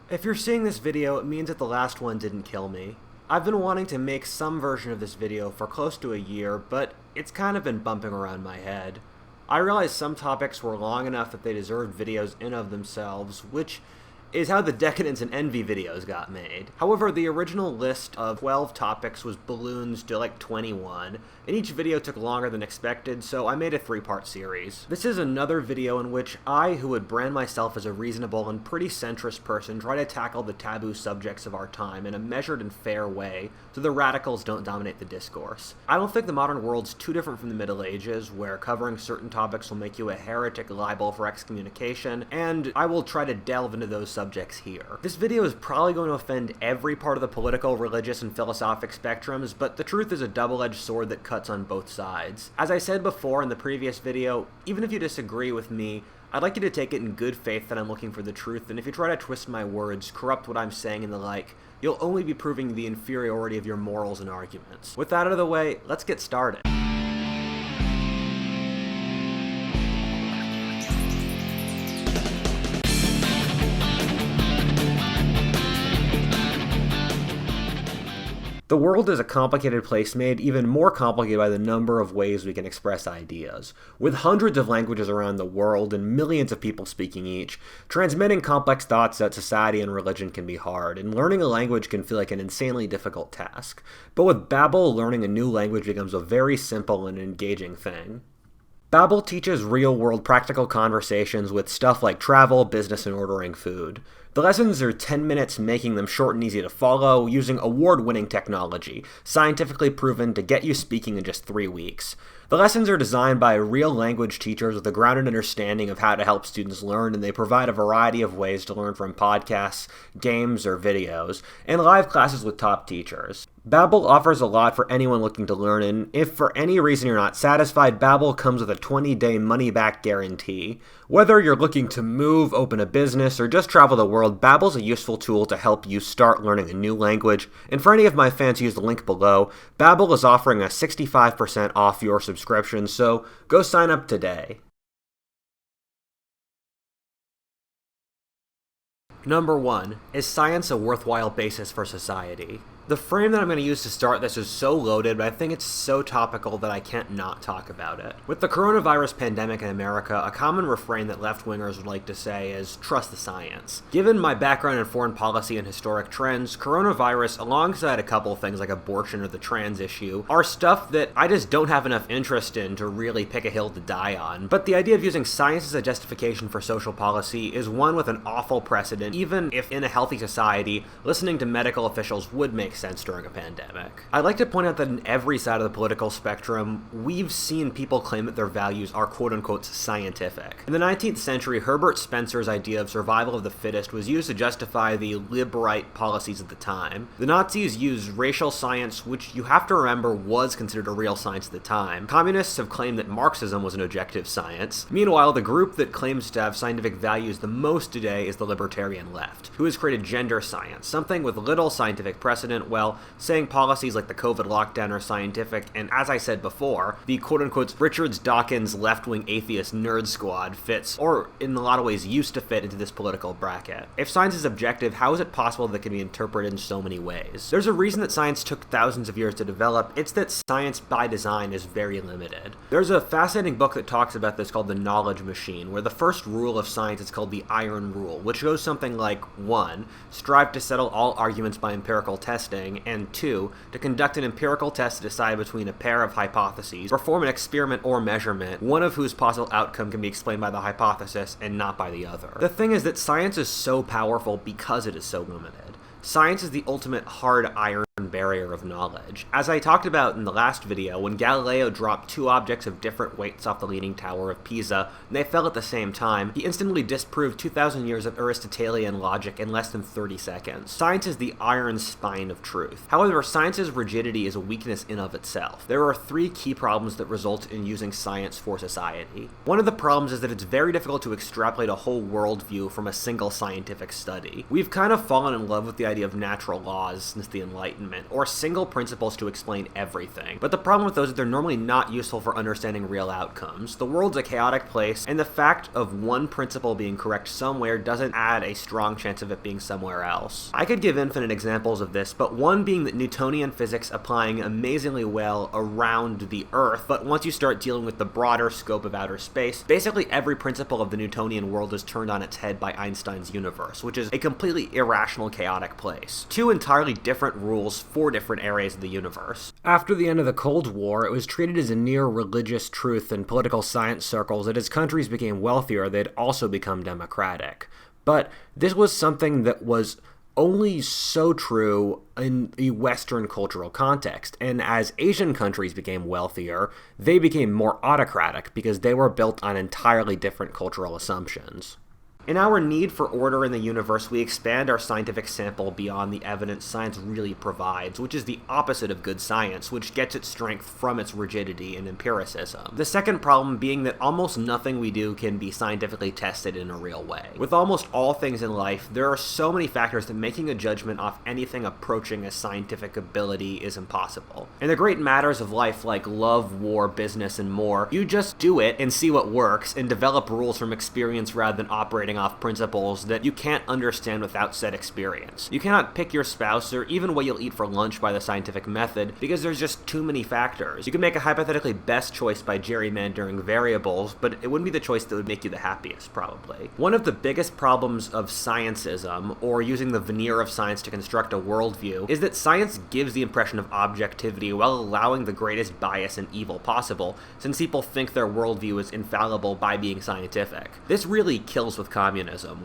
If you're seeing this video, it means that the last one didn't kill me. I've been wanting to make some version of this video for close to a year, but it's kind of been bumping around my head. I realized some topics were long enough that they deserved videos in of themselves, which is how the Decadence and Envy videos got made. However, the original list of 12 topics was ballooned to like 21, and each video took longer than expected, so I made a 3-part series. This is another video in which I, who would brand myself as a reasonable and pretty centrist person, try to tackle the taboo subjects of our time in a measured and fair way, so the radicals don't dominate the discourse. I don't think the modern world's too different from the Middle Ages, where covering certain topics will make you a heretic liable for excommunication, and I will try to delve into those subjects here. This video is probably going to offend every part of the political, religious, and philosophic spectrums, but the truth is a double-edged sword that cuts on both sides. As I said before in the previous video, even if you disagree with me, I'd like you to take it in good faith that I'm looking for the truth, and if you try to twist my words, corrupt what I'm saying and the like, you'll only be proving the inferiority of your morals and arguments. With that out of the way, let's get started. The world is a complicated place made even more complicated by the number of ways we can express ideas. With hundreds of languages around the world and millions of people speaking each, transmitting complex thoughts about society and religion can be hard, and learning a language can feel like an insanely difficult task. But with Babbel, learning a new language becomes a very simple and engaging thing. Babbel teaches real-world practical conversations with stuff like travel, business, and ordering food. The lessons are 10 minutes, making them short and easy to follow, using award-winning technology, scientifically proven to get you speaking in just 3 weeks. The lessons are designed by real language teachers with a grounded understanding of how to help students learn, and they provide a variety of ways to learn from podcasts, games, or videos, and live classes with top teachers. Babbel offers a lot for anyone looking to learn, and if for any reason you're not satisfied, Babbel comes with a 20-day money-back guarantee. Whether you're looking to move, open a business, or just travel the world, Babbel's a useful tool to help you start learning a new language, and for any of my fans who use the link below, Babbel is offering a 65% off your subscription, so go sign up today. Number 1. Is science a worthwhile basis for society? The frame that I'm going to use to start this is so loaded, but I think it's so topical that I can't not talk about it. With the coronavirus pandemic in America, a common refrain that left-wingers would like to say is, trust the science. Given my background in foreign policy and historic trends, coronavirus, alongside a couple of things like abortion or the trans issue, are stuff that I just don't have enough interest in to really pick a hill to die on. But the idea of using science as a justification for social policy is one with an awful precedent, even if in a healthy society, listening to medical officials would make sense during a pandemic. I'd like to point out that in every side of the political spectrum, we've seen people claim that their values are quote-unquote scientific. In the 19th century, Herbert Spencer's idea of survival of the fittest was used to justify the lib-right policies at the time. The Nazis used racial science, which you have to remember was considered a real science at the time. Communists have claimed that Marxism was an objective science. Meanwhile, the group that claims to have scientific values the most today is the libertarian left, who has created gender science, something with little scientific precedent, well, saying policies like the COVID lockdown are scientific, and as I said before, the quote-unquote Richards Dawkins left-wing atheist nerd squad fits, or in a lot of ways used to fit, into this political bracket. If science is objective, how is it possible that it can be interpreted in so many ways? There's a reason that science took thousands of years to develop. It's that science by design is very limited. There's a fascinating book that talks about this called The Knowledge Machine, where the first rule of science is called the Iron Rule, which goes something like 1. Strive to settle all arguments by empirical testing, and 2, to conduct an empirical test to decide between a pair of hypotheses, perform an experiment or measurement, one of whose possible outcome can be explained by the hypothesis and not by the other. The thing is that science is so powerful because it is so limited. Science is the ultimate hard iron barrier of knowledge. As I talked about in the last video, when Galileo dropped 2 objects of different weights off the Leaning Tower of Pisa, and they fell at the same time, he instantly disproved 2,000 years of Aristotelian logic in less than 30 seconds. Science is the iron spine of truth. However, science's rigidity is a weakness in of itself. There are 3 key problems that result in using science for society. One of the problems is that it's very difficult to extrapolate a whole worldview from a single scientific study. We've kind of fallen in love with the idea of natural laws since the Enlightenment, enlightenment, or single principles to explain everything. But the problem with those is they're normally not useful for understanding real outcomes. The world's a chaotic place, and the fact of one principle being correct somewhere doesn't add a strong chance of it being somewhere else. I could give infinite examples of this, but one being that Newtonian physics applying amazingly well around the Earth, but once you start dealing with the broader scope of outer space, basically every principle of the Newtonian world is turned on its head by Einstein's universe, which is a completely irrational, chaotic place. Two entirely different rules for different areas of the universe. After the end of the Cold War, it was treated as a near religious truth in political science circles that as countries became wealthier, they'd also become democratic. But this was something that was only so true in the Western cultural context, and as Asian countries became wealthier, they became more autocratic because they were built on entirely different cultural assumptions. In our need for order in the universe, we expand our scientific sample beyond the evidence science really provides, which is the opposite of good science, which gets its strength from its rigidity and empiricism. The second problem being that almost nothing we do can be scientifically tested in a real way. With almost all things in life, there are so many factors that making a judgment off anything approaching a scientific ability is impossible. In the great matters of life like love, war, business, and more, you just do it and see what works and develop rules from experience rather than operating off principles that you can't understand without said experience. You cannot pick your spouse or even what you'll eat for lunch by the scientific method because there's just too many factors. You can make a hypothetically best choice by gerrymandering variables, but it wouldn't be the choice that would make you the happiest, probably. One of the biggest problems of sciencism, or using the veneer of science to construct a worldview, is that science gives the impression of objectivity while allowing the greatest bias and evil possible, since people think their worldview is infallible by being scientific. This really kills with communism,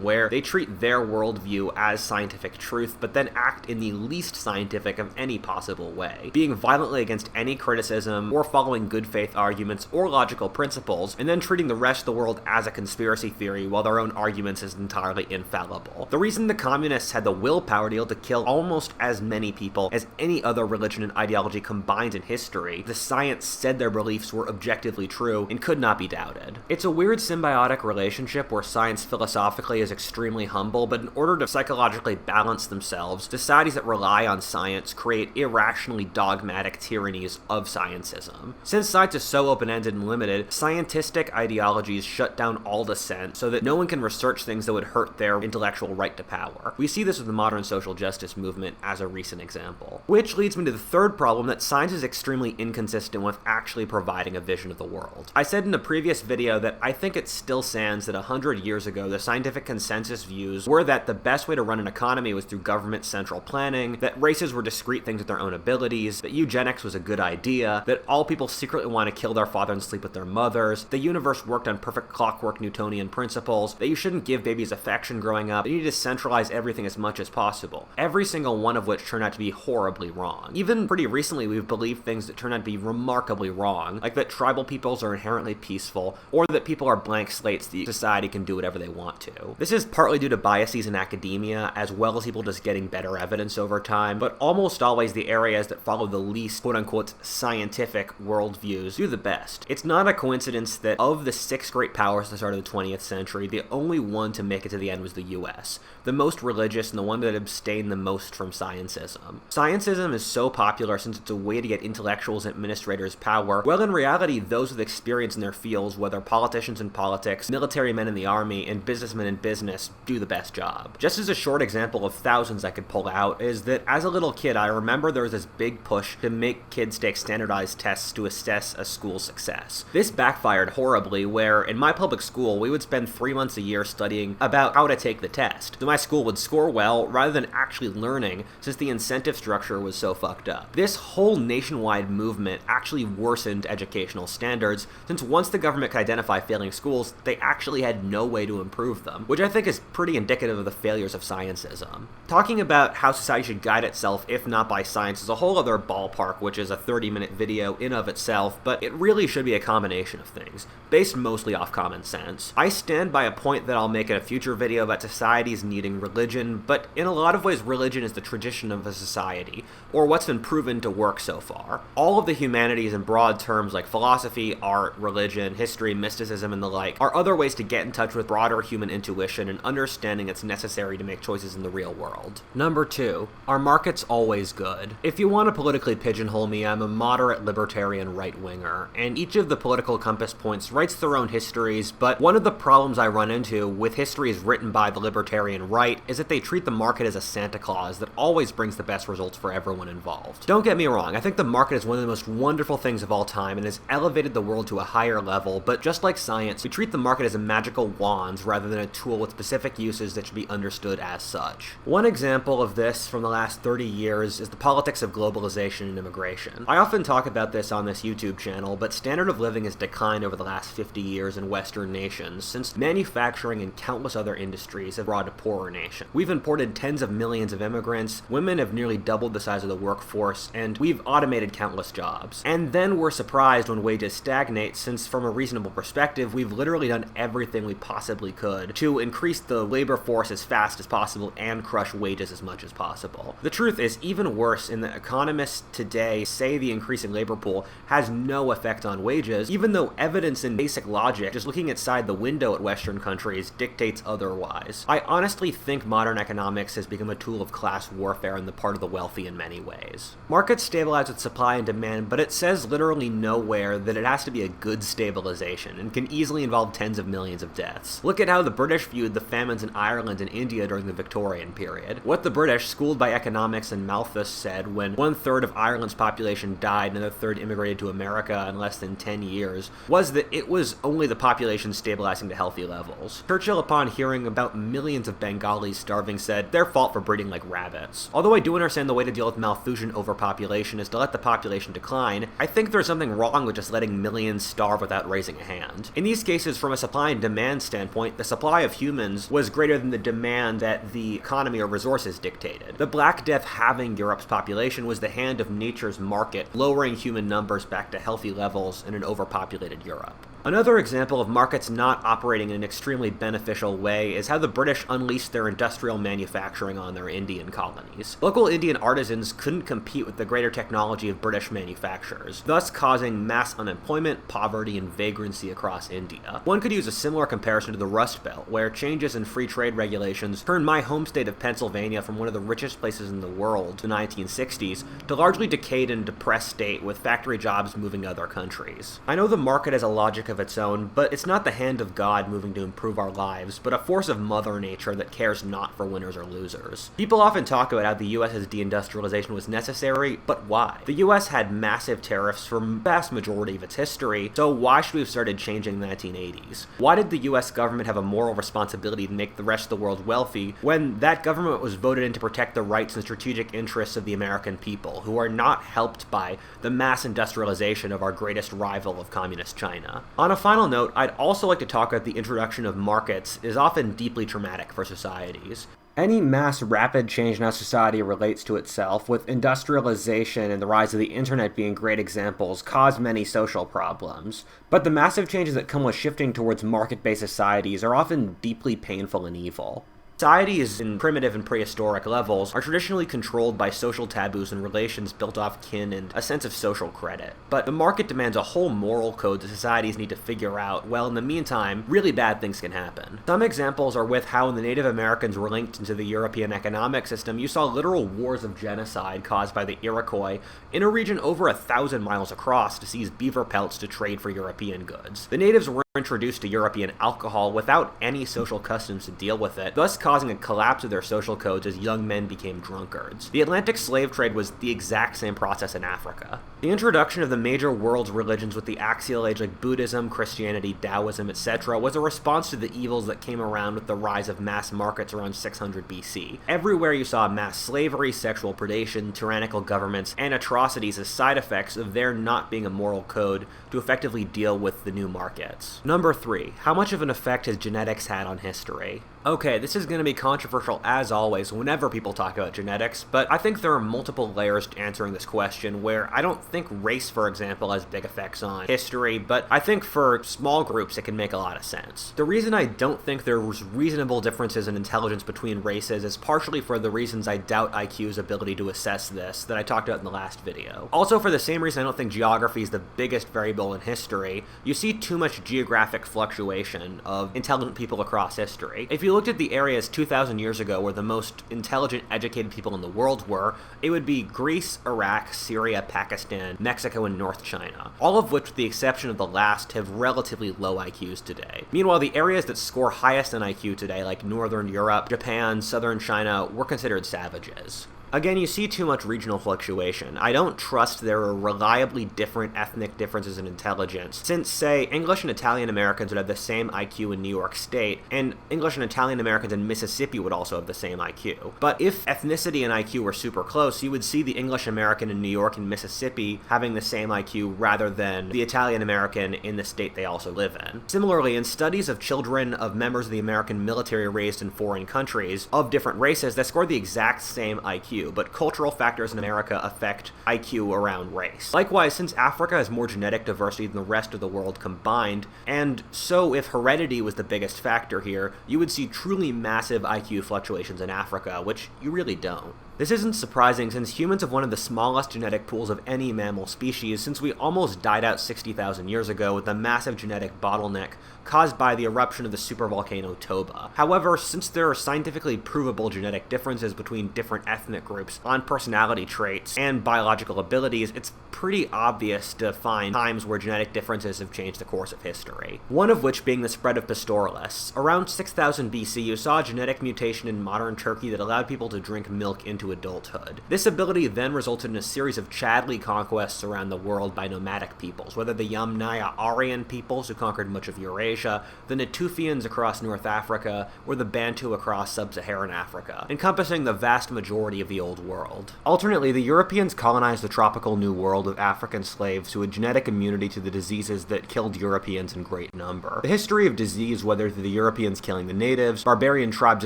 where they treat their worldview as scientific truth, but then act in the least scientific of any possible way, being violently against any criticism, or following good faith arguments or logical principles, and then treating the rest of the world as a conspiracy theory while their own arguments is entirely infallible. The reason the communists had the willpower to be able to kill almost as many people as any other religion and ideology combined in history, the science said their beliefs were objectively true and could not be doubted. It's a weird symbiotic relationship where science philosophically is extremely humble, but in order to psychologically balance themselves, societies that rely on science create irrationally dogmatic tyrannies of scientism. Since science is so open-ended and limited, scientistic ideologies shut down all dissent so that no one can research things that would hurt their intellectual right to power. We see this with the modern social justice movement as a recent example. Which leads me to the third problem, that science is extremely inconsistent with actually providing a vision of the world. I said in a previous video that I think it still stands that 100 years ago, the scientific consensus views were that the best way to run an economy was through government central planning, that races were discrete things with their own abilities, that eugenics was a good idea, that all people secretly want to kill their father and sleep with their mothers, the universe worked on perfect clockwork Newtonian principles, that you shouldn't give babies affection growing up, that you need to centralize everything as much as possible. Every single one of which turned out to be horribly wrong. Even pretty recently, we've believed things that turned out to be remarkably wrong, like that tribal peoples are inherently peaceful, or that people are blank slates that society can do whatever they want to. This is partly due to biases in academia, as well as people just getting better evidence over time, but almost always the areas that follow the least quote-unquote scientific worldviews do the best. It's not a coincidence that of the 6 great powers at the start of the 20th century, the only one to make it to the end was the US, the most religious and the one that abstained the most from scientism. Scientism is so popular since it's a way to get intellectuals and administrators power, well in reality those with experience in their fields, whether politicians in politics, military men in the army, and businessmen in business, do the best job. Just as a short example of thousands I could pull out is that as a little kid I remember there was this big push to make kids take standardized tests to assess a school's success. This backfired horribly where in my public school we would spend 3 months a year studying about how to take the test. So my school would score well rather than actually learning since the incentive structure was so fucked up. This whole nationwide movement actually worsened educational standards since once the government could identify failing schools, they actually had no way to improve them, which I think is pretty indicative of the failures of scientism. Talking about how society should guide itself, if not by science, is a whole other ballpark, which is a 30-minute video in of itself, but it really should be a combination of things, based mostly off common sense. I stand by a point that I'll make in a future video about societies needing religion, but in a lot of ways religion is the tradition of a society, or what's been proven to work so far. All of the humanities in broad terms like philosophy, art, religion, history, mysticism, and the like are other ways to get in touch with broader human intuition and understanding that's necessary to make choices in the real world. Number 2, are markets always good? If you want to politically pigeonhole me, I'm a moderate libertarian right-winger, and each of the political compass points writes their own histories, but one of the problems I run into with histories written by the libertarian right is that they treat the market as a Santa Claus that always brings the best results for everyone involved. Don't get me wrong, I think the market is one of the most wonderful things of all time and has elevated the world to a higher level, but just like science, we treat the market as a magical wand rather than a tool with specific uses that should be understood as such. One example of this from the last 30 years is the politics of globalization and immigration. I often talk about this on this YouTube channel, but standard of living has declined over the last 50 years in Western nations, since manufacturing and countless other industries have brought a poorer nation. We've imported tens of millions of immigrants, women have nearly doubled the size of the workforce, and we've automated countless jobs. And then we're surprised when wages stagnate, since from a reasonable perspective, we've literally done everything we possibly could to increase the labor force as fast as possible and crush wages as much as possible. The truth is even worse in that economists today say the increasing labor pool has no effect on wages, even though evidence and basic logic, just looking outside the window at Western countries, dictates otherwise. I honestly think modern economics has become a tool of class warfare on the part of the wealthy in many ways. Markets stabilize with supply and demand, but it says literally nowhere that it has to be a good stabilization, and can easily involve tens of millions of deaths. Look at how the British viewed the famines in Ireland and India during the Victorian period. What the British, schooled by economics and Malthus, said when 1/3 of Ireland's population died and another third immigrated to America in less than 10 years, was that it was only the population stabilizing to healthy levels. Churchill, upon hearing about millions of Bengalis starving, said, "Their fault for breeding like rabbits." Although I do understand the way to deal with Malthusian overpopulation is to let the population decline, I think there's something wrong with just letting millions starve without raising a hand. In these cases, from a supply and demand standpoint, the supply of humans was greater than the demand that the economy or resources dictated. The Black Death halving Europe's population was the hand of nature's market, lowering human numbers back to healthy levels in an overpopulated Europe. Another example of markets not operating in an extremely beneficial way is how the British unleashed their industrial manufacturing on their Indian colonies. Local Indian artisans couldn't compete with the greater technology of British manufacturers, thus causing mass unemployment, poverty, and vagrancy across India. One could use a similar comparison to the Rust Belt, where changes in free trade regulations turned my home state of Pennsylvania from one of the richest places in the world, the 1960s, to largely decayed and depressed state with factory jobs moving to other countries. I know the market has a logic of its own, but it's not the hand of God moving to improve our lives, but a force of Mother Nature that cares not for winners or losers. People often talk about how the US's deindustrialization was necessary, but why? The US had massive tariffs for the vast majority of its history, so why should we have started changing in the 1980s? Why did the US government have a moral responsibility to make the rest of the world wealthy when that government was voted in to protect the rights and strategic interests of the American people, who are not helped by the mass industrialization of our greatest rival of communist China? On a final note, I'd also like to talk about the introduction of markets is often deeply traumatic for societies. Any mass rapid change in how society relates to itself, with industrialization and the rise of the internet being great examples, caused many social problems. But the massive changes that come with shifting towards market-based societies are often deeply painful and evil. Societies in primitive and prehistoric levels are traditionally controlled by social taboos and relations built off kin and a sense of social credit. But the market demands a whole moral code that societies need to figure out, while in the meantime, really bad things can happen. Some examples are with how when the Native Americans were linked into the European economic system, you saw literal wars of genocide caused by the Iroquois in a region over 1,000 miles across to seize beaver pelts to trade for European goods. The natives were introduced to European alcohol without any social customs to deal with it, thus causing a collapse of their social codes as young men became drunkards. The Atlantic slave trade was the exact same process in Africa. The introduction of the major world's religions with the axial age like Buddhism, Christianity, Taoism, etc. was a response to the evils that came around with the rise of mass markets around 600 BC. Everywhere you saw mass slavery, sexual predation, tyrannical governments, and atrocities as side effects of there not being a moral code to effectively deal with the new markets. Number 3. How much of an effect has genetics had on history? Okay, this is going to be controversial as always whenever people talk about genetics, but I think there are multiple layers to answering this question where I don't think race, for example, has big effects on history, but I think for small groups it can make a lot of sense. The reason I don't think there's reasonable differences in intelligence between races is partially for the reasons I doubt IQ's ability to assess this that I talked about in the last video. Also, for the same reason I don't think geography is the biggest variable in history, you see too much geographic fluctuation of intelligent people across history. If you looked at the areas 2,000 years ago where the most intelligent, educated people in the world were, it would be Greece, Iraq, Syria, Pakistan, Mexico, and North China, all of which, with the exception of the last, have relatively low IQs today. Meanwhile, the areas that score highest in IQ today, like Northern Europe, Japan, Southern China, were considered savages. Again, you see too much regional fluctuation. I don't trust there are reliably different ethnic differences in intelligence, since, say, English and Italian Americans would have the same IQ in New York State, and English and Italian Americans in Mississippi would also have the same IQ. But if ethnicity and IQ were super close, you would see the English American in New York and Mississippi having the same IQ rather than the Italian American in the state they also live in. Similarly, in studies of children of members of the American military raised in foreign countries of different races that score the exact same IQ, but cultural factors in America affect IQ around race. Likewise, since Africa has more genetic diversity than the rest of the world combined, and so if heredity was the biggest factor here, you would see truly massive IQ fluctuations in Africa, which you really don't. This isn't surprising since humans have one of the smallest genetic pools of any mammal species since we almost died out 60,000 years ago with a massive genetic bottleneck caused by the eruption of the supervolcano Toba. However, since there are scientifically provable genetic differences between different ethnic groups on personality traits and biological abilities, it's pretty obvious to find times where genetic differences have changed the course of history. One of which being the spread of pastoralists. Around 6000 BC, you saw a genetic mutation in modern Turkey that allowed people to drink milk into adulthood. This ability then resulted in a series of Chadley conquests around the world by nomadic peoples, whether the Yamnaya Aryan peoples who conquered much of Eurasia, the Natufians across North Africa, or the Bantu across sub-Saharan Africa, encompassing the vast majority of the Old World. Alternately, the Europeans colonized the tropical New World with African slaves who had genetic immunity to the diseases that killed Europeans in great number. The history of disease, whether through the Europeans killing the natives, barbarian tribes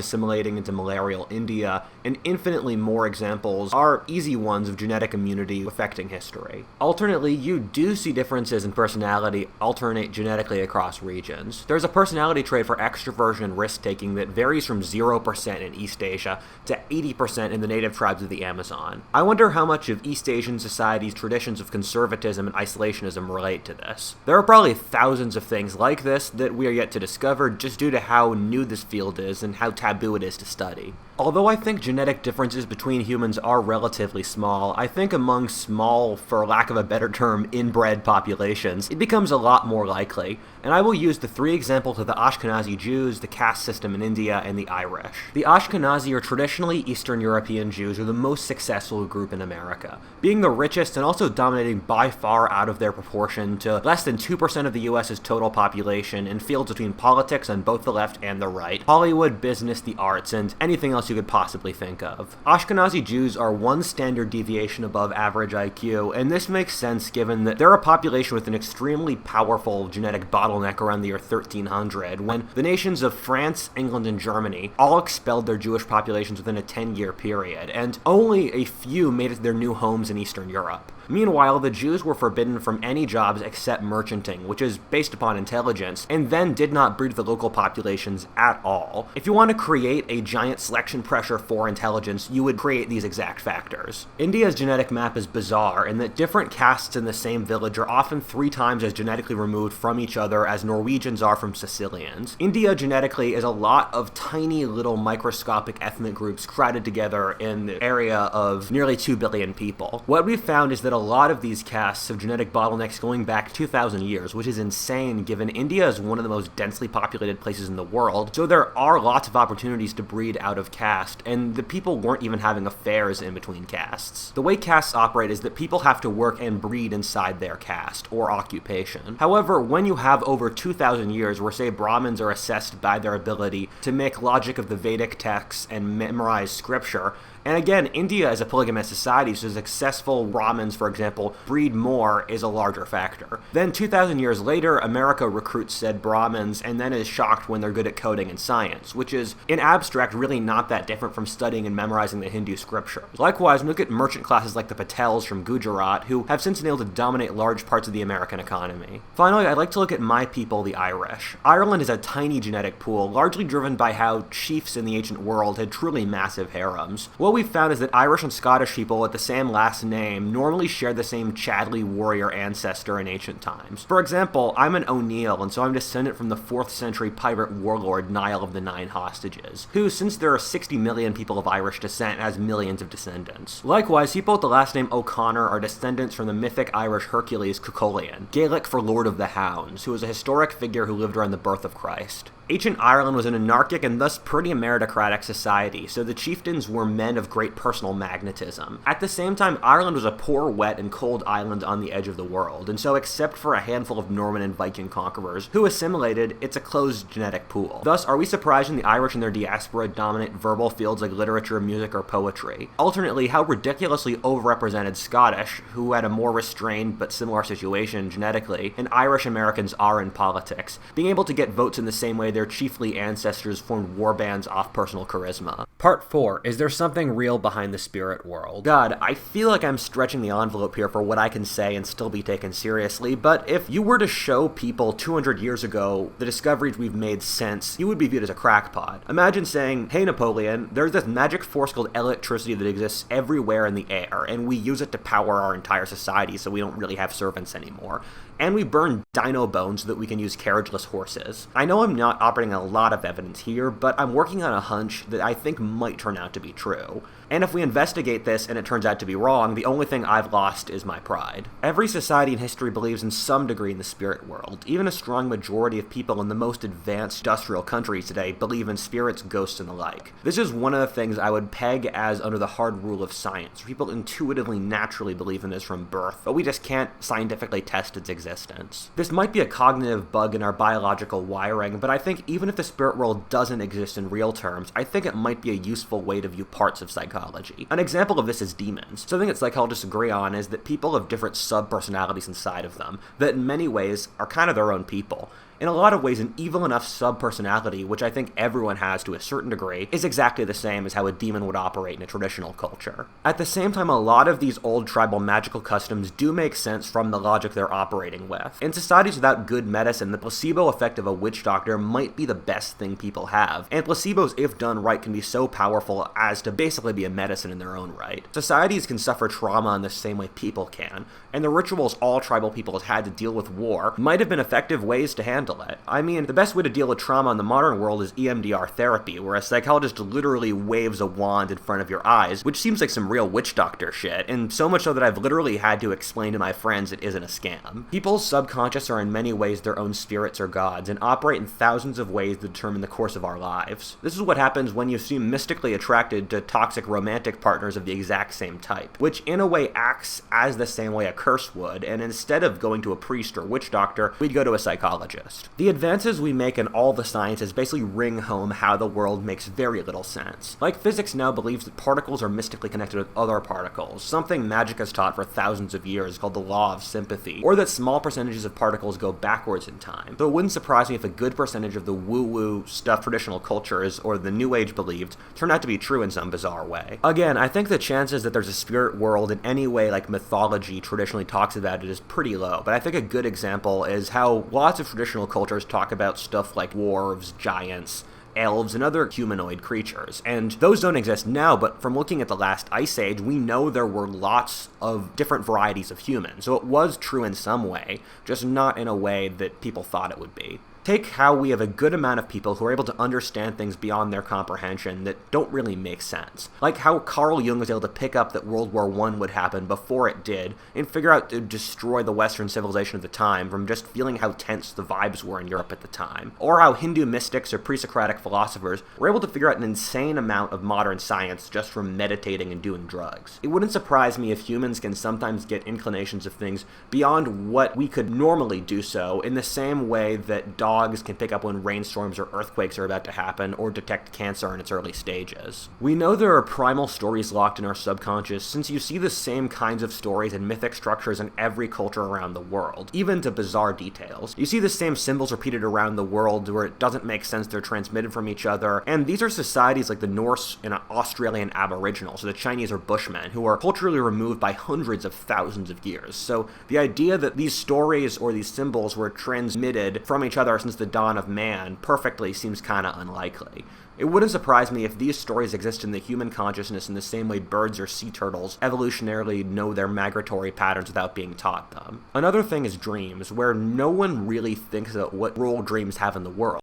assimilating into malarial India, and infinitely more examples are easy ones of genetic immunity affecting history. Alternately, you do see differences in personality alternate genetically across regions. There's a personality trait for extroversion and risk-taking that varies from 0% in East Asia to 80% in the native tribes of the Amazon. I wonder how much of East Asian society's traditions of conservatism and isolationism relate to this. There are probably thousands of things like this that we are yet to discover just due to how new this field is and how taboo it is to study. Although I think genetic differences between humans are relatively small, I think among small, for lack of a better term, inbred populations, it becomes a lot more likely, and I will use the three examples of the Ashkenazi Jews, the caste system in India, and the Irish. The Ashkenazi, or traditionally Eastern European Jews, are the most successful group in America, being the richest and also dominating by far out of their proportion to less than 2% of the US's total population in fields between politics on both the left and the right, Hollywood, business, the arts, and anything else you could possibly think of. Ashkenazi Jews are one standard deviation above average IQ, and this makes sense given that they're a population with an extremely powerful genetic bottleneck around the year 1300, when the nations of France, England, and Germany all expelled their Jewish populations within a 10-year period, and only a few made it to their new homes in Eastern Europe. Meanwhile, the Jews were forbidden from any jobs except merchanting, which is based upon intelligence, and then did not breed with the local populations at all. If you want to create a giant selection pressure for intelligence, you would create these exact factors. India's genetic map is bizarre in that different castes in the same village are often 3 times as genetically removed from each other as Norwegians are from Sicilians. India genetically is a lot of tiny little microscopic ethnic groups crowded together in the area of nearly 2 billion people. What we've found is that a lot of these castes have genetic bottlenecks going back 2,000 years, which is insane given India is one of the most densely populated places in the world, so there are lots of opportunities to breed out of caste, and the people weren't even having affairs in between castes. The way castes operate is that people have to work and breed inside their caste, or occupation. However, when you have over 2,000 years where, say, Brahmins are assessed by their ability to make logic of the Vedic texts and memorize scripture, And again, India is a polygamous society, so successful Brahmins, for example, breed more is a larger factor. Then 2,000 years later, America recruits said Brahmins and then is shocked when they're good at coding and science, which is, in abstract, really not that different from studying and memorizing the Hindu scriptures. Likewise, we look at merchant classes like the Patels from Gujarat, who have since been able to dominate large parts of the American economy. Finally, I'd like to look at my people, the Irish. Ireland is a tiny genetic pool, largely driven by how chiefs in the ancient world had truly massive harems. What we've found is that Irish and Scottish people with the same last name normally share the same Chadley warrior ancestor in ancient times. For example, I'm an O'Neill, and so I'm descendant from the 4th century pirate warlord Niall of the Nine Hostages, who, since there are 60 million people of Irish descent, has millions of descendants. Likewise, people with the last name O'Connor are descendants from the mythic Irish Hercules Cuchulainn, Gaelic for Lord of the Hounds, who was a historic figure who lived around the birth of Christ. Ancient Ireland was an anarchic and thus pretty meritocratic society, so the chieftains were men of great personal magnetism. At the same time, Ireland was a poor, wet, and cold island on the edge of the world, and so except for a handful of Norman and Viking conquerors who assimilated, it's a closed genetic pool. Thus, are we surprised when the Irish and their diaspora dominate verbal fields like literature, music, or poetry? Alternately, how ridiculously overrepresented Scottish, who had a more restrained but similar situation genetically, and Irish Americans are in politics, being able to get votes in the same way their chiefly ancestors formed war bands off personal charisma. Part 4. Is there something real behind the spirit world? God, I feel like I'm stretching the envelope here for what I can say and still be taken seriously, but if you were to show people 200 years ago the discoveries we've made since, you would be viewed as a crackpot. Imagine saying, hey Napoleon, there's this magic force called electricity that exists everywhere in the air, and we use it to power our entire society so we don't really have servants anymore. And we burn dino bones so that we can use carriageless horses. I know I'm not operating on a lot of evidence here, but I'm working on a hunch that I think might turn out to be true. And if we investigate this and it turns out to be wrong, the only thing I've lost is my pride. Every society in history believes in some degree in the spirit world. Even a strong majority of people in the most advanced industrial countries today believe in spirits, ghosts, and the like. This is one of the things I would peg as under the hard rule of science. People intuitively, naturally believe in this from birth, but we just can't scientifically test its existence. This might be a cognitive bug in our biological wiring, but I think even if the spirit world doesn't exist in real terms, I think it might be a useful way to view parts of psychology. An example of this is demons. Something that psychologists agree on is that people have different sub-personalities inside of them, that in many ways are kind of their own people. In a lot of ways, an evil enough sub-personality, which I think everyone has to a certain degree, is exactly the same as how a demon would operate in a traditional culture. At the same time, a lot of these old tribal magical customs do make sense from the logic they're operating with. In societies without good medicine, the placebo effect of a witch doctor might be the best thing people have, and placebos, if done right, can be so powerful as to basically be a medicine in their own right. Societies can suffer trauma in the same way people can, and the rituals all tribal peoples had to deal with war might have been effective ways to handle it. I mean, the best way to deal with trauma in the modern world is EMDR therapy, where a psychologist literally waves a wand in front of your eyes, which seems like some real witch doctor shit, and so much so that I've literally had to explain to my friends it isn't a scam. People's subconscious are in many ways their own spirits or gods, and operate in thousands of ways that determine the course of our lives. This is what happens when you seem mystically attracted to toxic romantic partners of the exact same type, which in a way acts as the same way a curse would, and instead of going to a priest or witch doctor, we'd go to a psychologist. The advances we make in all the sciences basically ring home how the world makes very little sense. Like physics now believes that particles are mystically connected with other particles, something magic has taught for thousands of years called the law of sympathy, or that small percentages of particles go backwards in time. So it wouldn't surprise me if a good percentage of the woo-woo stuff traditional cultures or the New Age believed turned out to be true in some bizarre way. Again, I think the chances that there's a spirit world in any way like mythology traditionally talks about it is pretty low, but I think a good example is how lots of traditional cultures talk about stuff like dwarves, giants, elves, and other humanoid creatures. And those don't exist now, but from looking at the last ice age, we know there were lots of different varieties of humans. So it was true in some way, just not in a way that people thought it would be. Take how we have a good amount of people who are able to understand things beyond their comprehension that don't really make sense. Like how Carl Jung was able to pick up that World War I would happen before it did, and figure out to destroy the Western civilization of the time from just feeling how tense the vibes were in Europe at the time. Or how Hindu mystics or pre-Socratic philosophers were able to figure out an insane amount of modern science just from meditating and doing drugs. It wouldn't surprise me if humans can sometimes get inclinations of things beyond what we could normally do so, in the same way that dogs dogs can pick up when rainstorms or earthquakes are about to happen, or detect cancer in its early stages. We know there are primal stories locked in our subconscious since you see the same kinds of stories and mythic structures in every culture around the world, even to bizarre details. You see the same symbols repeated around the world where it doesn't make sense they're transmitted from each other, and these are societies like the Norse and Australian Aboriginals, or the Chinese or Bushmen, who are culturally removed by hundreds of thousands of years. So the idea that these stories or these symbols were transmitted from each other since the dawn of man perfectly seems kinda unlikely. It wouldn't surprise me if these stories exist in the human consciousness in the same way birds or sea turtles evolutionarily know their migratory patterns without being taught them. Another thing is dreams, where no one really thinks about what role dreams have in the world.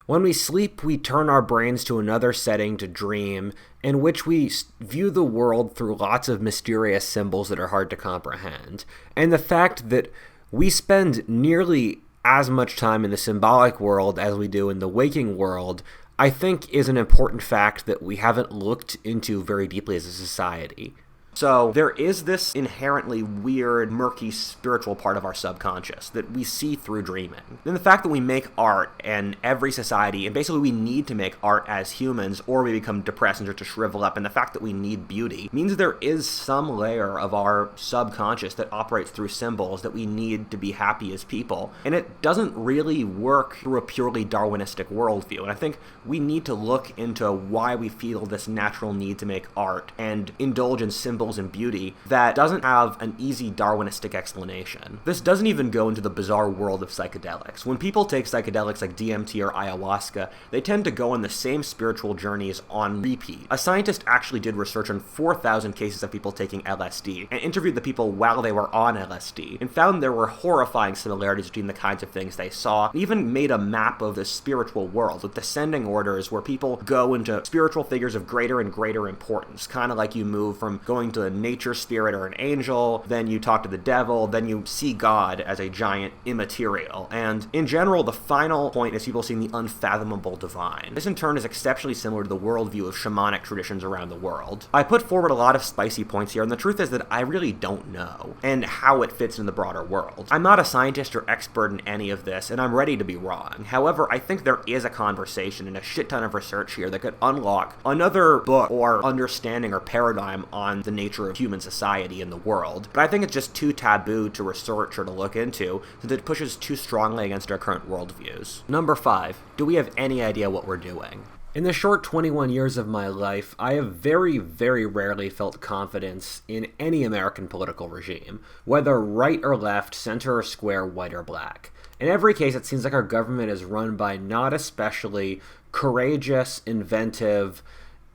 When we sleep, we turn our brains to another setting to dream, in which we view the world through lots of mysterious symbols that are hard to comprehend. And the fact that we spend nearly as much time in the symbolic world as we do in the waking world, I think is an important fact that we haven't looked into very deeply as a society. So there is this inherently weird, murky, spiritual part of our subconscious that we see through dreaming. Then the fact that we make art in every society, and basically we need to make art as humans, or we become depressed and start to shrivel up, and the fact that we need beauty, means there is some layer of our subconscious that operates through symbols that we need to be happy as people. And it doesn't really work through a purely Darwinistic worldview. And I think we need to look into why we feel this natural need to make art and indulge in symbols and beauty that doesn't have an easy Darwinistic explanation. This doesn't even go into the bizarre world of psychedelics. When people take psychedelics like DMT or ayahuasca, they tend to go on the same spiritual journeys on repeat. A scientist actually did research on 4,000 cases of people taking LSD and interviewed the people while they were on LSD and found there were horrifying similarities between the kinds of things they saw, and even made a map of the spiritual world with descending orders where people go into spiritual figures of greater and greater importance, kind of like you move from going to a nature spirit or an angel, then you talk to the devil, then you see God as a giant immaterial. And in general, the final point is people seeing the unfathomable divine. This in turn is exceptionally similar to the worldview of shamanic traditions around the world. I put forward a lot of spicy points here, and the truth is that I really don't know, and how it fits in the broader world. I'm not a scientist or expert in any of this, and I'm ready to be wrong. However, I think there is a conversation and a shit ton of research here that could unlock another book or understanding or paradigm on the nature of human society in the world, but I think it's just too taboo to research or to look into, since it pushes too strongly against our current worldviews. Number 5. Do we have any idea what we're doing? In the short 21 years of my life, I have very, very rarely felt confidence in any American political regime, whether right or left, center or square, white or black. In every case, it seems like our government is run by not especially courageous, inventive,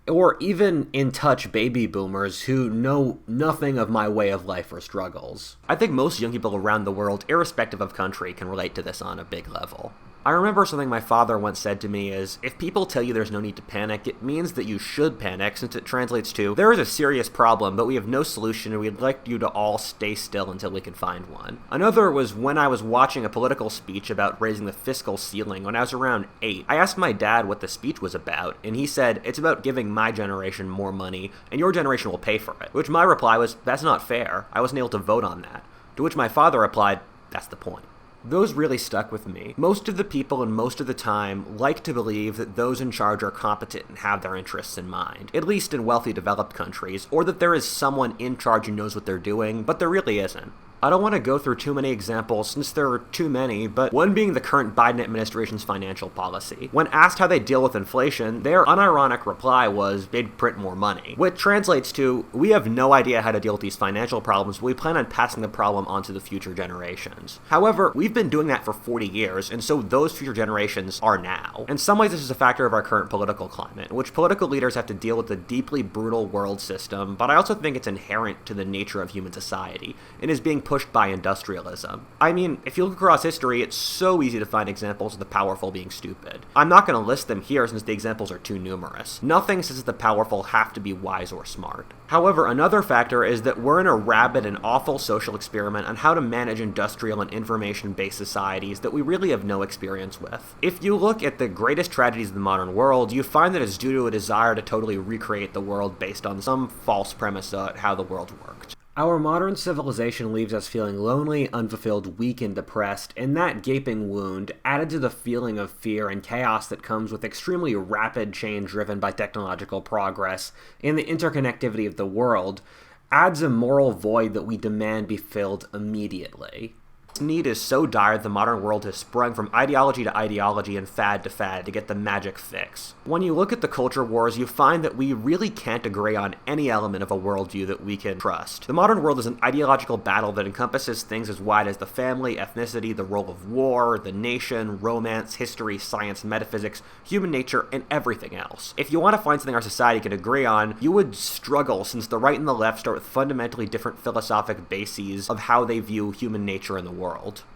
or even in-touch baby boomers who know nothing of my way of life or struggles. I think most young people around the world, irrespective of country, can relate to this on a big level. I remember something my father once said to me is, if people tell you there's no need to panic, it means that you should panic, since it translates to, there is a serious problem, but we have no solution and we'd like you to all stay still until we can find one. Another was when I was watching a political speech about raising the fiscal ceiling when I was around 8. I asked my dad what the speech was about, and he said, it's about giving my generation more money, and your generation will pay for it. Which my reply was, that's not fair. I wasn't able to vote on that. To which my father replied, that's the point. Those really stuck with me. Most of the people and most of the time like to believe that those in charge are competent and have their interests in mind, at least in wealthy developed countries, or that there is someone in charge who knows what they're doing, but there really isn't. I don't want to go through too many examples since there are too many, but one being the current Biden administration's financial policy. When asked how they deal with inflation, their unironic reply was they'd print more money, which translates to, we have no idea how to deal with these financial problems, but we plan on passing the problem onto the future generations. However, we've been doing that for 40 years, and so those future generations are now. In some ways, this is a factor of our current political climate, in which political leaders have to deal with a deeply brutal world system, but I also think it's inherent to the nature of human society, and is being pushed by industrialism. I mean, if you look across history, it's so easy to find examples of the powerful being stupid. I'm not going to list them here since the examples are too numerous. Nothing says that the powerful have to be wise or smart. However, another factor is that we're in a rabid and awful social experiment on how to manage industrial and information-based societies that we really have no experience with. If you look at the greatest tragedies of the modern world, you find that it's due to a desire to totally recreate the world based on some false premise about how the world worked. Our modern civilization leaves us feeling lonely, unfulfilled, weak, and depressed, and that gaping wound, added to the feeling of fear and chaos that comes with extremely rapid change driven by technological progress and the interconnectivity of the world, adds a moral void that we demand be filled immediately. This need is so dire the modern world has sprung from ideology to ideology and fad to fad to get the magic fix. When you look at the culture wars, you find that we really can't agree on any element of a worldview that we can trust. The modern world is an ideological battle that encompasses things as wide as the family, ethnicity, the role of war, the nation, romance, history, science, metaphysics, human nature, and everything else. If you want to find something our society can agree on, you would struggle, since the right and the left start with fundamentally different philosophic bases of how they view human nature in the world.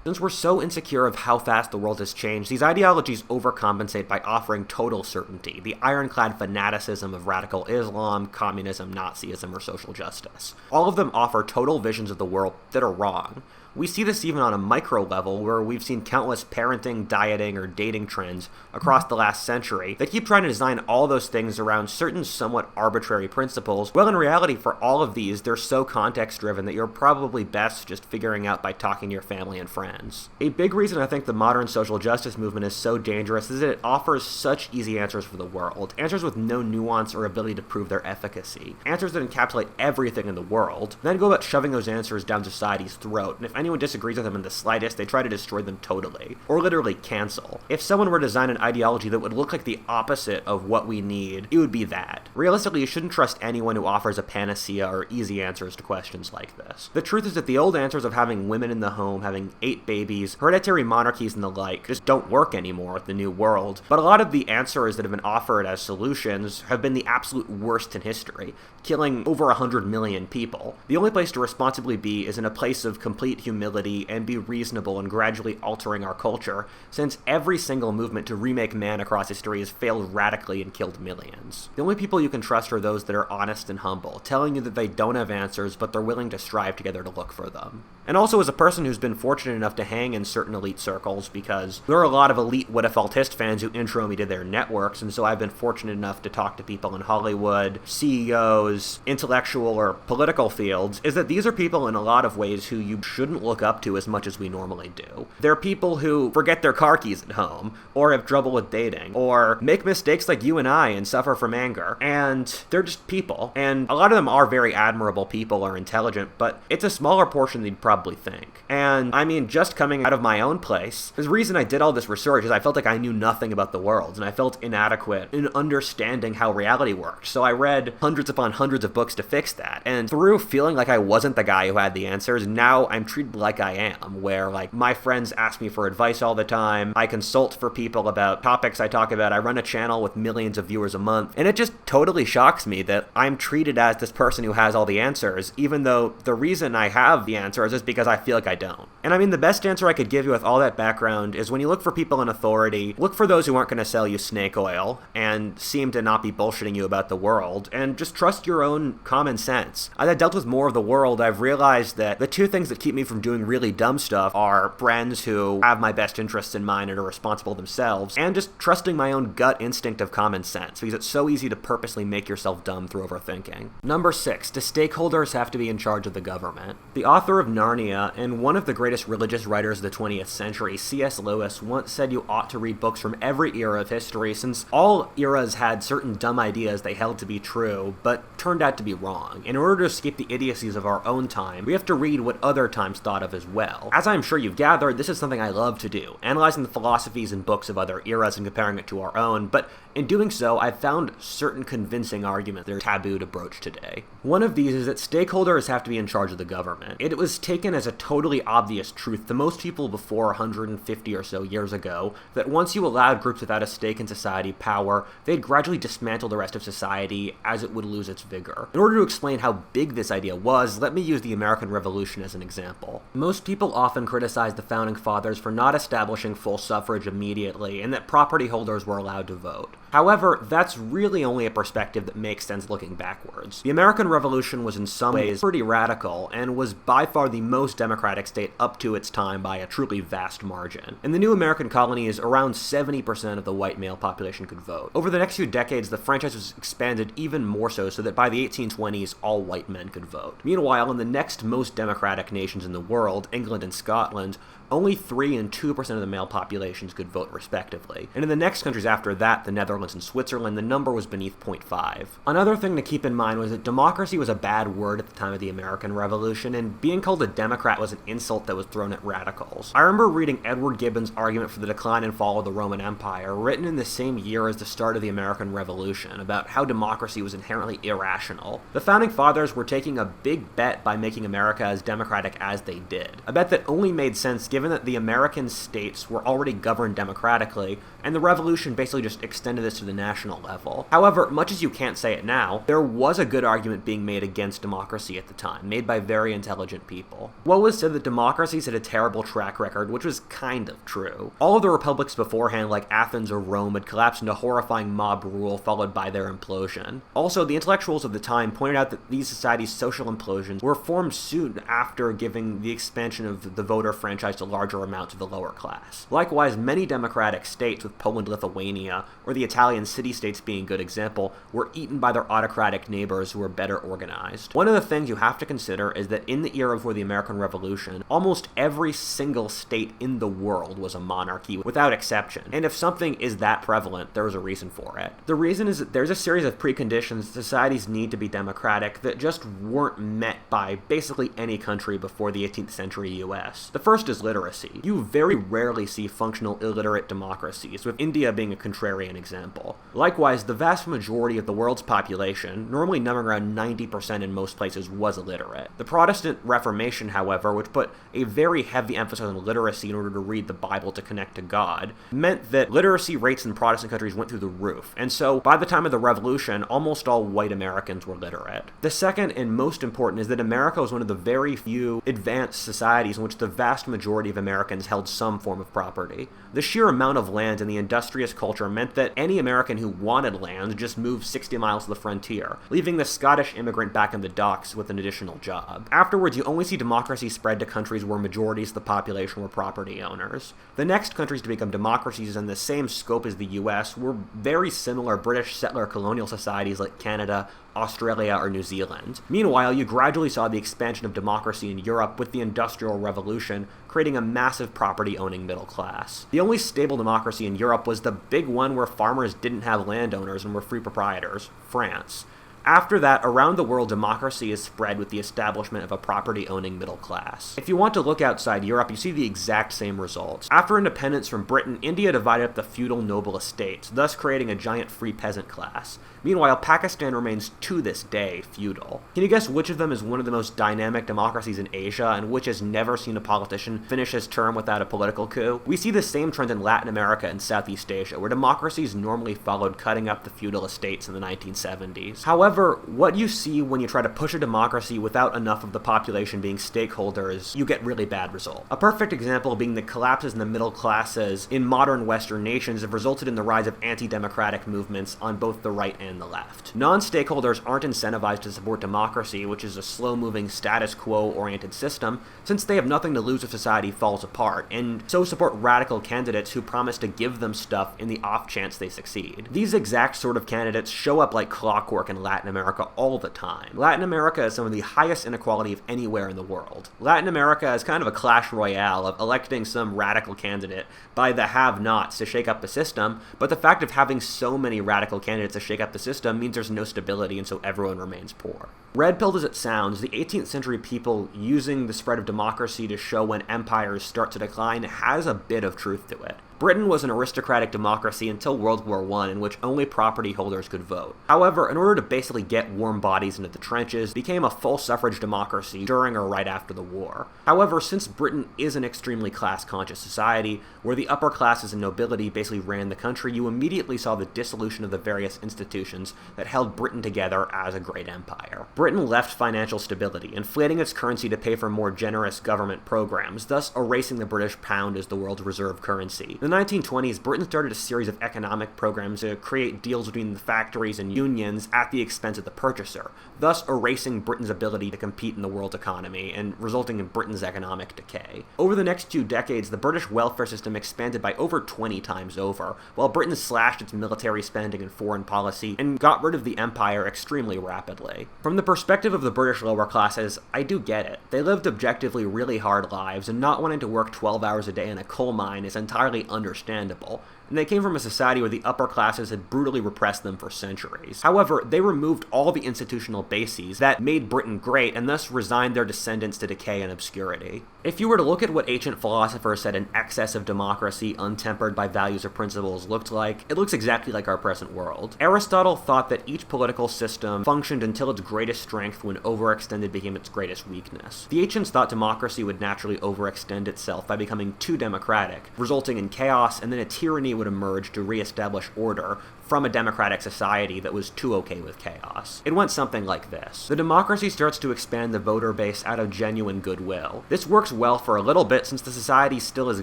Since we're so insecure of how fast the world has changed, these ideologies overcompensate by offering total certainty, the ironclad fanaticism of radical Islam, communism, Nazism, or social justice. All of them offer total visions of the world that are wrong. We see this even on a micro level, where we've seen countless parenting, dieting, or dating trends across the last century that keep trying to design all those things around certain somewhat arbitrary principles. Well, in reality, for all of these, they're so context-driven that you're probably best just figuring out by talking to your family and friends. A big reason I think the modern social justice movement is so dangerous is that it offers such easy answers for the world, answers with no nuance or ability to prove their efficacy, answers that encapsulate everything in the world, then go about shoving those answers down society's throat, and if anyone disagrees with them in the slightest, they try to destroy them totally, or literally cancel. If someone were to design an ideology that would look like the opposite of what we need, it would be that. Realistically, you shouldn't trust anyone who offers a panacea or easy answers to questions like this. The truth is that the old answers of having women in the home, having 8 babies, hereditary monarchies, and the like just don't work anymore with the new world, but a lot of the answers that have been offered as solutions have been the absolute worst in history, killing over 100 million people. The only place to responsibly be is in a place of complete humility and be reasonable in gradually altering our culture, since every single movement to remake man across history has failed radically and killed millions. The only people you can trust are those that are honest and humble, telling you that they don't have answers, but they're willing to strive together to look for them. And also as a person who's been fortunate enough to hang in certain elite circles, because there are a lot of elite What If Altist fans who intro me to their networks, and so I've been fortunate enough to talk to people in Hollywood, CEOs, intellectual or political fields, is that these are people in a lot of ways who you shouldn't look up to as much as we normally do. They're people who forget their car keys at home, or have trouble with dating, or make mistakes like you and I and suffer from anger, and they're just people. And a lot of them are very admirable people or intelligent, but it's a smaller portion than you'd probably think. And I mean, just coming out of my own place, the reason I did all this research is I felt like I knew nothing about the world, and I felt inadequate in understanding how reality worked. So I read hundreds upon hundreds of books to fix that, and through feeling like I wasn't the guy who had the answers, now I'm treated like I am, where like my friends ask me for advice all the time, I consult for people about topics I talk about, I run a channel with millions of viewers a month, and it just totally shocks me that I'm treated as this person who has all the answers, even though the reason I have the answers is because I feel like I don't. And I mean, the best answer I could give you with all that background is when you look for people in authority, look for those who aren't going to sell you snake oil and seem to not be bullshitting you about the world, and just trust your own common sense. As I've dealt with more of the world, I've realized that the two things that keep me from doing really dumb stuff are friends who have my best interests in mind and are responsible themselves, and just trusting my own gut instinct of common sense, because it's so easy to purposely make yourself dumb through overthinking. Number 6, do stakeholders have to be in charge of the government? The author of Narnia and one of the greatest religious writers of the 20th century, C.S. Lewis, once said you ought to read books from every era of history, since all eras had certain dumb ideas they held to be true, but turned out to be wrong. In order to escape the idiocies of our own time, we have to read what other times thought of as well. As I'm sure you've gathered, this is something I love to do, analyzing the philosophies and books of other eras and comparing it to our own, but in doing so, I've found certain convincing arguments that are taboo to broach today. One of these is that stakeholders have to be in charge of the government. It was taken as a totally obvious truth to most people before 150 or so years ago that once you allowed groups without a stake in society power, they'd gradually dismantle the rest of society as it would lose its vigor. In order to explain how big this idea was, let me use the American Revolution as an example. Most people often criticize the Founding Fathers for not establishing full suffrage immediately and that property holders were allowed to vote. However, that's really only a perspective that makes sense looking backwards. The American Revolution was in some ways pretty radical, and was by far the most democratic state up to its time by a truly vast margin. In the new American colonies, around 70% of the white male population could vote. Over the next few decades, the franchise was expanded even more so that by the 1820s, all white men could vote. Meanwhile, in the next most democratic nations in the world, England and Scotland, only 3 and 2% of the male populations could vote respectively. And in the next countries after that, the Netherlands and Switzerland, the number was beneath 0.5. Another thing to keep in mind was that democracy was a bad word at the time of the American Revolution, and being called a Democrat was an insult that was thrown at radicals. I remember reading Edward Gibbon's argument for the decline and fall of the Roman Empire, written in the same year as the start of the American Revolution, about how democracy was inherently irrational. The Founding Fathers were taking a big bet by making America as democratic as they did. A bet that only made sense given that the American states were already governed democratically, and the Revolution basically just extended this to the national level. However, much as you can't say it now, there was a good argument being made against democracy at the time, made by very intelligent people. What was said that democracies had a terrible track record, which was kind of true. All of the republics beforehand, like Athens or Rome, had collapsed into horrifying mob rule followed by their implosion. Also, the intellectuals of the time pointed out that these societies' social implosions were formed soon after giving the expansion of the voter franchise to larger amounts of the lower class. Likewise, many democratic states, with Poland, Lithuania, or the Italian city-states being a good example, were eaten by their autocratic neighbors who were better organized. One of the things you have to consider is that in the era before the American Revolution, almost every single state in the world was a monarchy, without exception. And if something is that prevalent, there was a reason for it. The reason is that there's a series of preconditions societies need to be democratic that just weren't met by basically any country before the 18th century US. The first is literacy. You very rarely see functional illiterate democracies, with India being a contrarian example. Likewise, the vast majority of the world's population, normally numbering around 90% in most places, was illiterate. The Protestant Reformation, however, which put a very heavy emphasis on literacy in order to read the Bible to connect to God, meant that literacy rates in Protestant countries went through the roof, and so by the time of the Revolution, almost all white Americans were literate. The second and most important is that America was one of the very few advanced societies in which the vast majority of Americans held some form of property. The sheer amount of land in the industrious culture meant that any American who wanted land just moved 60 miles to the frontier, leaving the Scottish immigrant back in the docks with an additional job. Afterwards, you only see democracy spread to countries where majorities of the population were property owners. The next countries to become democracies in the same scope as the US were very similar British settler colonial societies like Canada, Australia, or New Zealand. Meanwhile, you gradually saw the expansion of democracy in Europe with the Industrial Revolution, creating a massive property-owning middle class. The only stable democracy in Europe was the big one where farmers didn't have landowners and were free proprietors, France. After that, around the world, democracy is spread with the establishment of a property-owning middle class. If you want to look outside Europe, you see the exact same results. After independence from Britain, India divided up the feudal noble estates, thus creating a giant free peasant class. Meanwhile, Pakistan remains to this day feudal. Can you guess which of them is one of the most dynamic democracies in Asia, and which has never seen a politician finish his term without a political coup? We see the same trend in Latin America and Southeast Asia, where democracies normally followed cutting up the feudal estates in the 1970s. However, what you see when you try to push a democracy without enough of the population being stakeholders, you get really bad results. A perfect example being the collapses in the middle classes in modern Western nations have resulted in the rise of anti-democratic movements on both the right and the left. Non-stakeholders aren't incentivized to support democracy, which is a slow-moving, status quo-oriented system, since they have nothing to lose if society falls apart, and so support radical candidates who promise to give them stuff in the off chance they succeed. These exact sort of candidates show up like clockwork in Latin America all the time. Latin America has some of the highest inequality of anywhere in the world. Latin America is kind of a clash royale of electing some radical candidate by the have-nots to shake up the system, but the fact of having so many radical candidates to shake up the system means there's no stability, and so everyone remains poor. Red-pilled as it sounds, the 18th century people using the spread of democracy to show when empires start to decline has a bit of truth to it. Britain was an aristocratic democracy until World War I, in which only property holders could vote. However, in order to basically get warm bodies into the trenches, it became a full suffrage democracy during or right after the war. However, since Britain is an extremely class-conscious society, where the upper classes and nobility basically ran the country, you immediately saw the dissolution of the various institutions that held Britain together as a great empire. Britain left financial stability, inflating its currency to pay for more generous government programs, thus erasing the British pound as the world's reserve currency. In the 1920s, Britain started a series of economic programs to create deals between the factories and unions at the expense of the purchaser, thus erasing Britain's ability to compete in the world economy and resulting in Britain's economic decay. Over the next 2 decades, the British welfare system expanded by over 20 times over, while Britain slashed its military spending and foreign policy and got rid of the empire extremely rapidly. From the perspective of the British lower classes, I do get it. They lived objectively really hard lives, and not wanting to work 12 hours a day in a coal mine is entirely understandable, and they came from a society where the upper classes had brutally repressed them for centuries. However, they removed all the institutional bases that made Britain great and thus resigned their descendants to decay and obscurity. If you were to look at what ancient philosophers said an excess of democracy untempered by values or principles looked like, it looks exactly like our present world. Aristotle thought that each political system functioned until its greatest strength when overextended became its greatest weakness. The ancients thought democracy would naturally overextend itself by becoming too democratic, resulting in chaos, and then a tyranny would emerge to reestablish order from a democratic society that was too okay with chaos. It went something like this. The democracy starts to expand the voter base out of genuine goodwill. This works well for a little bit since the society still has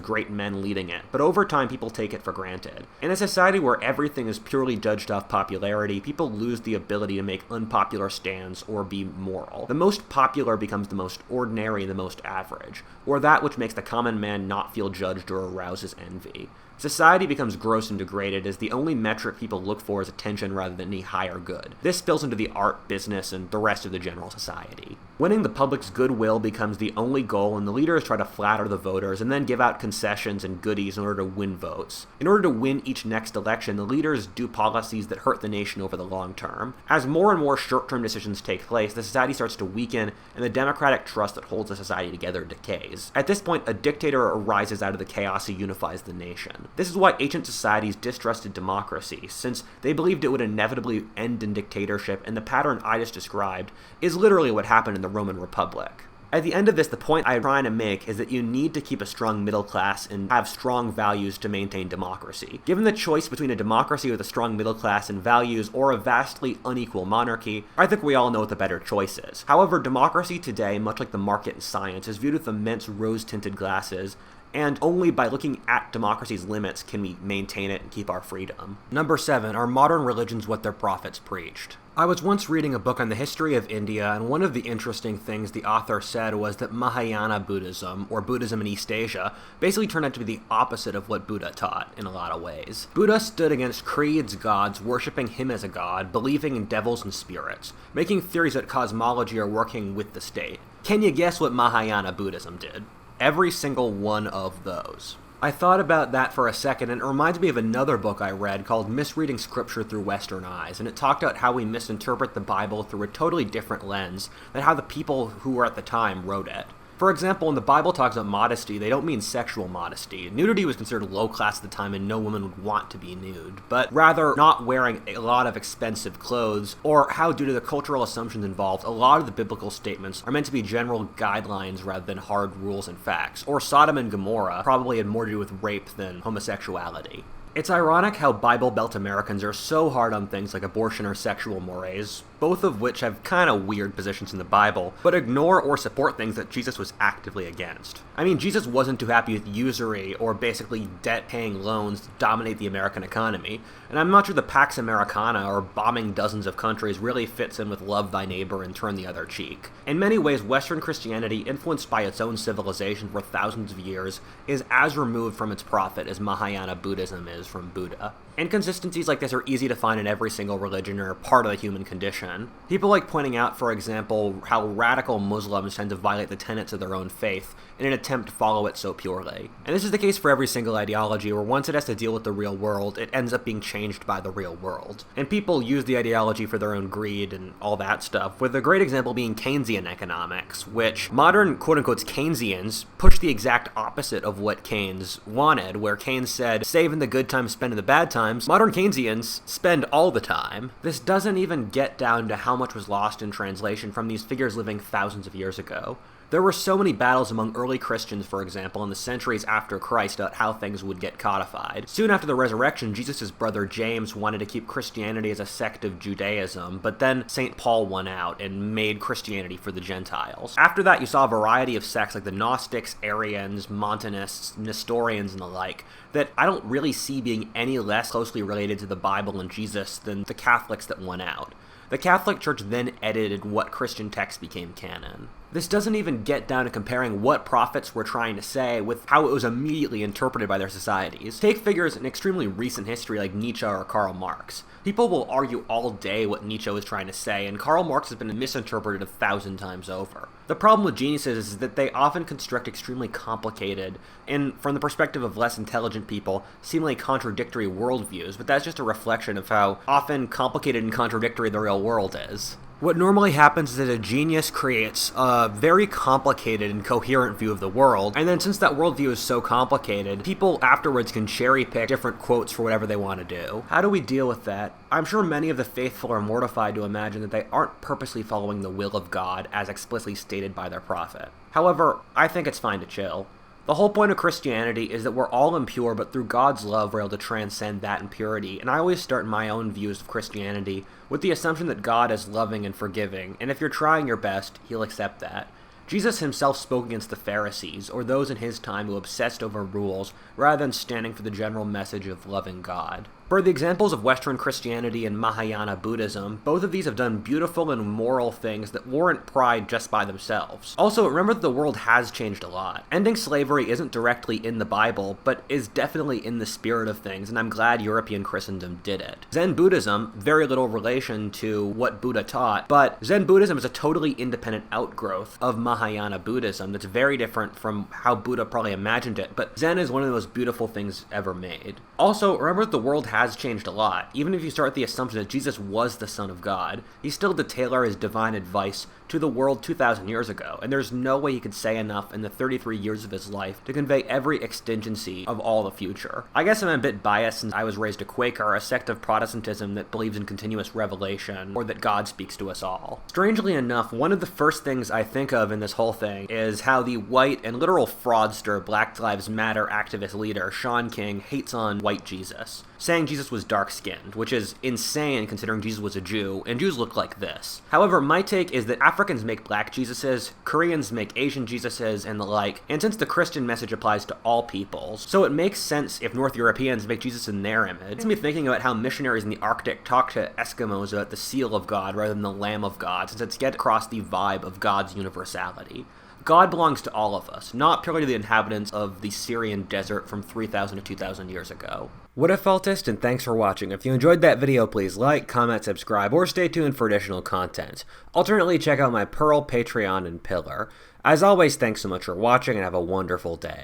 great men leading it, but over time people take it for granted. In a society where everything is purely judged off popularity, people lose the ability to make unpopular stands or be moral. The most popular becomes the most ordinary and the most average, or that which makes the common man not feel judged or arouses envy. Society becomes gross and degraded as the only metric people look for is attention rather than any higher good. This spills into the art, business, and the rest of the general society. Winning the public's goodwill becomes the only goal, and the leaders try to flatter the voters and then give out concessions and goodies in order to win votes. In order to win each next election, the leaders do policies that hurt the nation over the long term. As more and more short-term decisions take place, the society starts to weaken, and the democratic trust that holds the society together decays. At this point, a dictator arises out of the chaos who unifies the nation. This is why ancient societies distrusted democracy, since they believed it would inevitably end in dictatorship, and the pattern I just described is literally what happened in the Roman Republic. At the end of this, the point I'm trying to make is that you need to keep a strong middle class and have strong values to maintain democracy. Given the choice between a democracy with a strong middle class and values or a vastly unequal monarchy, I think we all know what the better choice is. However, democracy today, much like the market and science, is viewed with immense rose-tinted glasses, and only by looking at democracy's limits can we maintain it and keep our freedom. Number 7, are modern religions what their prophets preached? I was once reading a book on the history of India, and one of the interesting things the author said was that Mahayana Buddhism, or Buddhism in East Asia, basically turned out to be the opposite of what Buddha taught in a lot of ways. Buddha stood against creeds, gods, worshipping him as a god, believing in devils and spirits, making theories that cosmology are working with the state. Can you guess what Mahayana Buddhism did? Every single one of those. I thought about that for a second, and it reminds me of another book I read called Misreading Scripture Through Western Eyes, and it talked about how we misinterpret the Bible through a totally different lens than how the people who were at the time wrote it. For example, when the Bible talks about modesty, they don't mean sexual modesty. Nudity was considered low class at the time and no woman would want to be nude, but rather not wearing a lot of expensive clothes, or how due to the cultural assumptions involved, a lot of the biblical statements are meant to be general guidelines rather than hard rules and facts. Or Sodom and Gomorrah probably had more to do with rape than homosexuality. It's ironic how Bible Belt Americans are so hard on things like abortion or sexual mores, both of which have kind of weird positions in the Bible, but ignore or support things that Jesus was actively against. I mean, Jesus wasn't too happy with usury or basically debt-paying loans to dominate the American economy, and I'm not sure the Pax Americana or bombing dozens of countries really fits in with love thy neighbor and turn the other cheek. In many ways, Western Christianity, influenced by its own civilization for thousands of years, is as removed from its prophet as Mahayana Buddhism is from Buddha. Inconsistencies like this are easy to find in every single religion or part of the human condition. People like pointing out, for example, how radical Muslims tend to violate the tenets of their own faith in an attempt to follow it so purely. And this is the case for every single ideology, where once it has to deal with the real world, it ends up being changed by the real world. And people use the ideology for their own greed and all that stuff, with a great example being Keynesian economics, which modern quote-unquote Keynesians push the exact opposite of what Keynes wanted, where Keynes said, save in the good times, spend in the bad times, sometimes, modern Keynesians spend all the time. This doesn't even get down to how much was lost in translation from these figures living thousands of years ago. There were so many battles among early Christians, for example, in the centuries after Christ about how things would get codified. Soon after the resurrection, Jesus' brother James wanted to keep Christianity as a sect of Judaism, but then St. Paul won out and made Christianity for the Gentiles. After that, you saw a variety of sects like the Gnostics, Arians, Montanists, Nestorians, and the like, that I don't really see being any less closely related to the Bible and Jesus than the Catholics that won out. The Catholic Church then edited what Christian texts became canon. This doesn't even get down to comparing what prophets were trying to say with how it was immediately interpreted by their societies. Take figures in extremely recent history like Nietzsche or Karl Marx. People will argue all day what Nietzsche was trying to say, and Karl Marx has been misinterpreted 1,000 times over. The problem with geniuses is that they often construct extremely complicated, and from the perspective of less intelligent people, seemingly contradictory worldviews, but that's just a reflection of how often complicated and contradictory the real world is. What normally happens is that a genius creates a very complicated and coherent view of the world, and then since that worldview is so complicated, people afterwards can cherry pick different quotes for whatever they want to do. How do we deal with that? I'm sure many of the faithful are mortified to imagine that they aren't purposely following the will of God as explicitly stated by their prophet. However, I think it's fine to chill. The whole point of Christianity is that we're all impure, but through God's love we're able to transcend that impurity, and I always start my own views of Christianity with the assumption that God is loving and forgiving, and if you're trying your best, he'll accept that. Jesus himself spoke against the Pharisees, or those in his time who obsessed over rules, rather than standing for the general message of loving God. For the examples of Western Christianity and Mahayana Buddhism, both of these have done beautiful and moral things that warrant pride just by themselves. Also, remember that the world has changed a lot. Ending slavery isn't directly in the Bible, but is definitely in the spirit of things, and I'm glad European Christendom did it. Zen Buddhism, very little relation to what Buddha taught, but Zen Buddhism is a totally independent outgrowth of Mahayana Buddhism that's very different from how Buddha probably imagined it, but Zen is one of the most beautiful things ever made. Also, remember that the world has changed a lot. Even if you start with the assumption that Jesus was the Son of God, he still had to tailor his divine advice to the world 2,000 years ago, and there's no way he could say enough in the 33 years of his life to convey every exigency of all the future. I guess I'm a bit biased since I was raised a Quaker, a sect of Protestantism that believes in continuous revelation, or that God speaks to us all. Strangely enough, one of the first things I think of in this whole thing is how the white and literal fraudster Black Lives Matter activist leader, Shaun King, hates on white Jesus, saying Jesus was dark-skinned, which is insane considering Jesus was a Jew, and Jews look like this. However, my take is that Africans make black Jesuses, Koreans make Asian Jesuses, and the like, and since the Christian message applies to all peoples, so it makes sense if North Europeans make Jesus in their image. It's me thinking about how missionaries in the Arctic talk to Eskimos about the seal of God rather than the Lamb of God, since it's get across the vibe of God's universality. God belongs to all of us, not purely to the inhabitants of the Syrian desert from 3,000 to 2,000 years ago. What a feltist, and thanks for watching. If you enjoyed that video, please like, comment, subscribe, or stay tuned for additional content. Alternately, check out my Pearl, Patreon, and Pillar. As always, thanks so much for watching, and have a wonderful day.